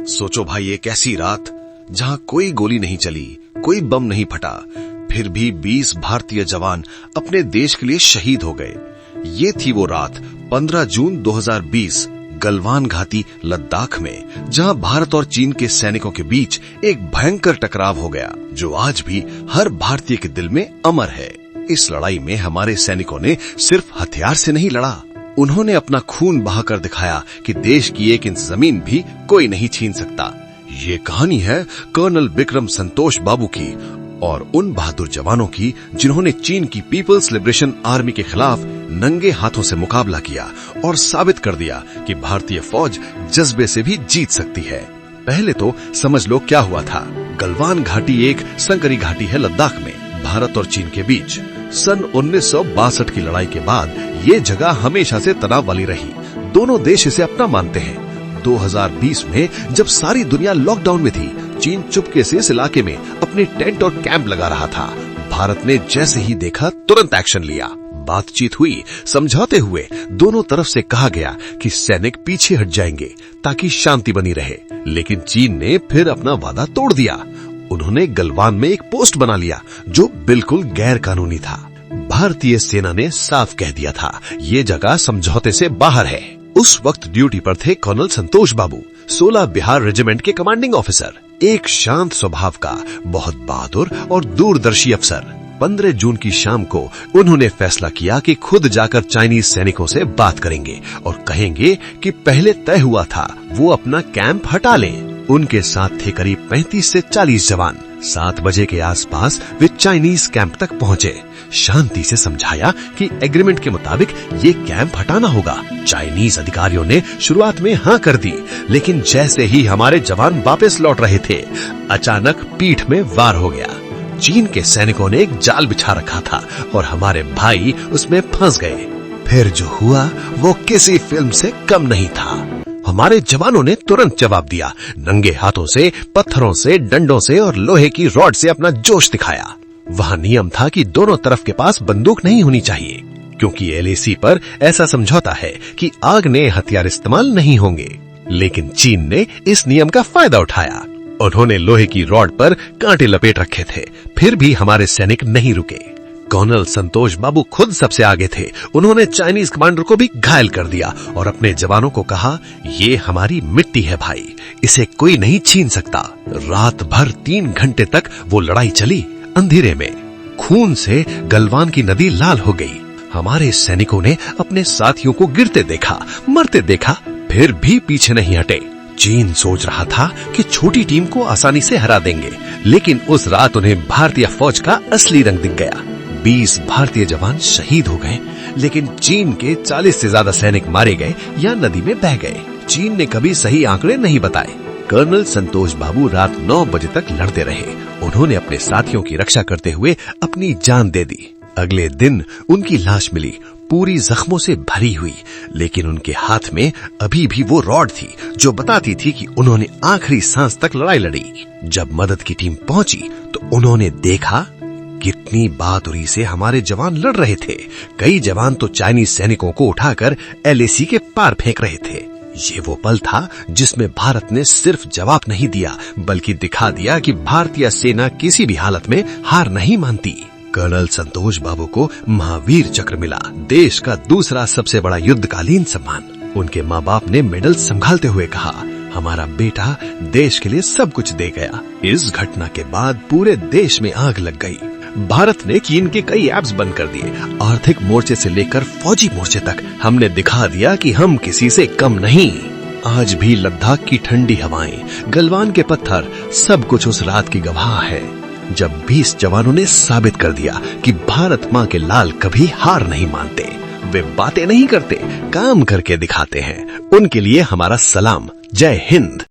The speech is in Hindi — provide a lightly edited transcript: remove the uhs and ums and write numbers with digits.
सोचो भाई, एक ऐसी रात जहां कोई गोली नहीं चली, कोई बम नहीं फटा, फिर भी 20 भारतीय जवान अपने देश के लिए शहीद हो गए। ये थी वो रात 15 जून 2020 गलवान घाटी लद्दाख में, जहां भारत और चीन के सैनिकों के बीच एक भयंकर टकराव हो गया, जो आज भी हर भारतीय के दिल में अमर है। इस लड़ाई में हमारे सैनिकों ने सिर्फ हथियार से नहीं लड़ा, उन्होंने अपना खून बहाकर दिखाया कि देश की एक इंच जमीन भी कोई नहीं छीन सकता। ये कहानी है कर्नल विक्रम संतोष बाबू की और उन बहादुर जवानों की जिन्होंने चीन की पीपल्स लिबरेशन आर्मी के खिलाफ नंगे हाथों से मुकाबला किया और साबित कर दिया कि भारतीय फौज जज्बे से भी जीत सकती है। पहले तो समझ लो क्या हुआ था। गलवान घाटी एक संकरी घाटी है लद्दाख में, भारत और चीन के बीच। सन 1962 की लड़ाई के बाद ये जगह हमेशा से तनाव वाली रही। दोनों देश इसे अपना मानते हैं। 2020 में जब सारी दुनिया लॉकडाउन में थी, चीन चुपके से इस इलाके में अपने टेंट और कैंप लगा रहा था। भारत ने जैसे ही देखा तुरंत एक्शन लिया। बातचीत हुई, समझौते हुए, दोनों तरफ से कहा गया कि सैनिक पीछे हट जाएंगे ताकि शांति बनी रहे। लेकिन चीन ने फिर अपना वादा तोड़ दिया। उन्होंने गलवान में एक पोस्ट बना लिया जो बिल्कुल गैर कानूनी था। भारतीय सेना ने साफ कह दिया था, ये जगह समझौते से बाहर है। उस वक्त ड्यूटी पर थे कर्नल संतोष बाबू, 16 बिहार रेजिमेंट के कमांडिंग ऑफिसर, एक शांत स्वभाव का बहुत बहादुर और दूरदर्शी अफसर। 15 जून की शाम को उन्होंने फैसला किया कि खुद जाकर चाइनीज सैनिकों से बात करेंगे और कहेंगे कि पहले तय हुआ था वो अपना कैंप हटा लें। उनके साथ थे करीब 35 से 40 जवान। 7 बजे के आसपास वे चाइनीज कैंप तक पहुंचे। शांति से समझाया कि एग्रीमेंट के मुताबिक ये कैंप हटाना होगा। चाइनीज अधिकारियों ने शुरुआत में हाँ कर दी, लेकिन जैसे ही हमारे जवान वापस लौट रहे थे, अचानक पीठ में वार हो गया। चीन के सैनिकों ने एक जाल बिछा रखा था और हमारे भाई उसमें फंस गए। फिर जो हुआ वो किसी फिल्म से कम नहीं था। हमारे जवानों ने तुरंत जवाब दिया, नंगे हाथों से, पत्थरों से, डंडों से और लोहे की रॉड से अपना जोश दिखाया। वहां नियम था कि दोनों तरफ के पास बंदूक नहीं होनी चाहिए, क्योंकि LAC पर ऐसा समझौता है कि आग्नेय हथियार इस्तेमाल नहीं होंगे। लेकिन चीन ने इस नियम का फायदा उठाया। उन्होंने लोहे की रॉड पर कांटे लपेट रखे थे, फिर भी हमारे सैनिक नहीं रुके। कर्नल संतोष बाबू खुद सबसे आगे थे। उन्होंने चाइनीज कमांडर को भी घायल कर दिया और अपने जवानों को कहा, ये हमारी मिट्टी है भाई, इसे कोई नहीं छीन सकता। रात भर 3 घंटे तक वो लड़ाई चली। अंधेरे में खून से गलवान की नदी लाल हो गई। हमारे सैनिकों ने अपने साथियों को गिरते देखा, मरते देखा, फिर भी पीछे नहीं हटे। चीन सोच रहा था कि छोटी टीम को आसानी से हरा देंगे, लेकिन उस रात उन्हें भारतीय फौज का असली रंग दिख गया। 20 भारतीय जवान शहीद हो गए, लेकिन चीन के 40 से ज्यादा सैनिक मारे गए या नदी में बह गए। चीन ने कभी सही आंकड़े नहीं बताए। कर्नल संतोष बाबू रात 9 बजे तक लड़ते रहे। उन्होंने अपने साथियों की रक्षा करते हुए अपनी जान दे दी। अगले दिन उनकी लाश मिली, पूरी जख्मों से भरी हुई, लेकिन उनके हाथ में अभी भी वो रॉड थी जो बताती थी कि उन्होंने आखिरी सांस तक लड़ाई लड़ी। जब मदद की टीम पहुंची तो उन्होंने देखा कितनी बहादुरी से हमारे जवान लड़ रहे थे। कई जवान तो चाइनीज सैनिकों को उठाकर LAC के पार फेंक रहे थे। ये वो पल था जिसमें भारत ने सिर्फ जवाब नहीं दिया, बल्कि दिखा दिया कि भारतीय सेना किसी भी हालत में हार नहीं मानती। कर्नल संतोष बाबू को महावीर चक्र मिला, देश का दूसरा सबसे बड़ा युद्धकालीन सम्मान। उनके माँ बाप ने मेडल संभालते हुए कहा, हमारा बेटा देश के लिए सब कुछ दे गया। इस घटना के बाद पूरे देश में आग लग गई। भारत ने चीन के कई ऐप्स बंद कर दिए। आर्थिक मोर्चे से लेकर फौजी मोर्चे तक हमने दिखा दिया कि हम किसी से कम नहीं। आज भी लद्दाख की ठंडी हवाएं, गलवान के पत्थर, सब कुछ उस रात की गवाह है, जब 20 जवानों ने साबित कर दिया कि भारत माँ के लाल कभी हार नहीं मानते। वे बातें नहीं करते, काम करके दिखाते हैं। उनके लिए हमारा सलाम। जय हिंद।